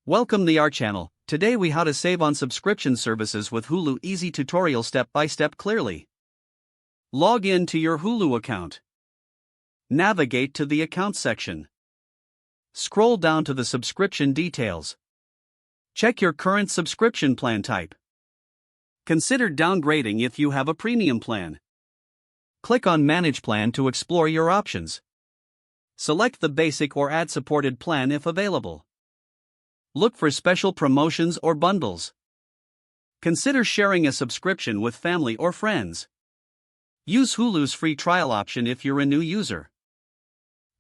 Welcome to our channel. Today we how to save on subscription services with Hulu. Easy tutorial step by step clearly. Log in to your Hulu account. Navigate to the account section. Scroll down to the subscription details. Check your current subscription plan type. Consider downgrading if you have a premium plan. Click on Manage Plan to explore your options. Select the basic or ad-supported plan if available. Look for special promotions or bundles. Consider sharing a subscription with family or friends. Use Hulu's free trial option if you're a new user.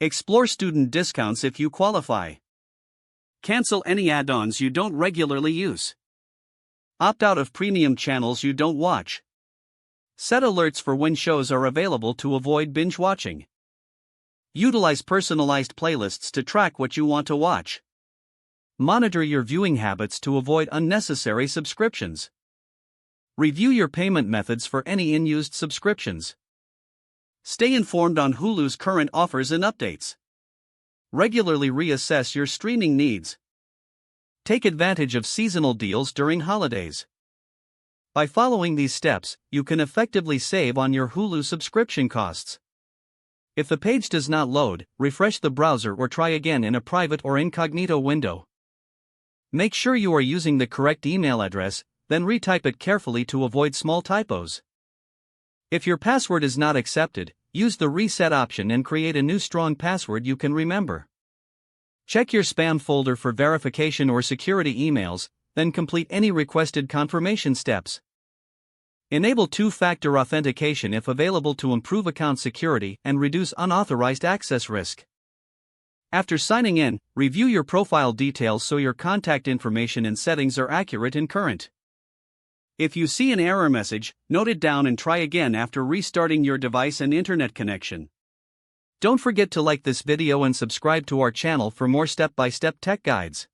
Explore student discounts if you qualify. Cancel any add-ons you don't regularly use. Opt out of premium channels you don't watch. Set alerts for when shows are available to avoid binge watching. Utilize personalized playlists to track what you want to watch. Monitor your viewing habits to avoid unnecessary subscriptions. Review your payment methods for any unused subscriptions. Stay informed on Hulu's current offers and updates. Regularly reassess your streaming needs. Take advantage of seasonal deals during holidays. By following these steps, you can effectively save on your Hulu subscription costs. If the page does not load, refresh the browser or try again in a private or incognito window. Make sure you are using the correct email address, then retype it carefully to avoid small typos. If your password is not accepted, use the reset option and create a new strong password you can remember. Check your spam folder for verification or security emails, then complete any requested confirmation steps. Enable two-factor authentication if available to improve account security and reduce unauthorized access risk. After signing in, review your profile details so your contact information and settings are accurate and current. If you see an error message, note it down and try again after restarting your device and internet connection. Don't forget to like this video and subscribe to our channel for more step-by-step tech guides.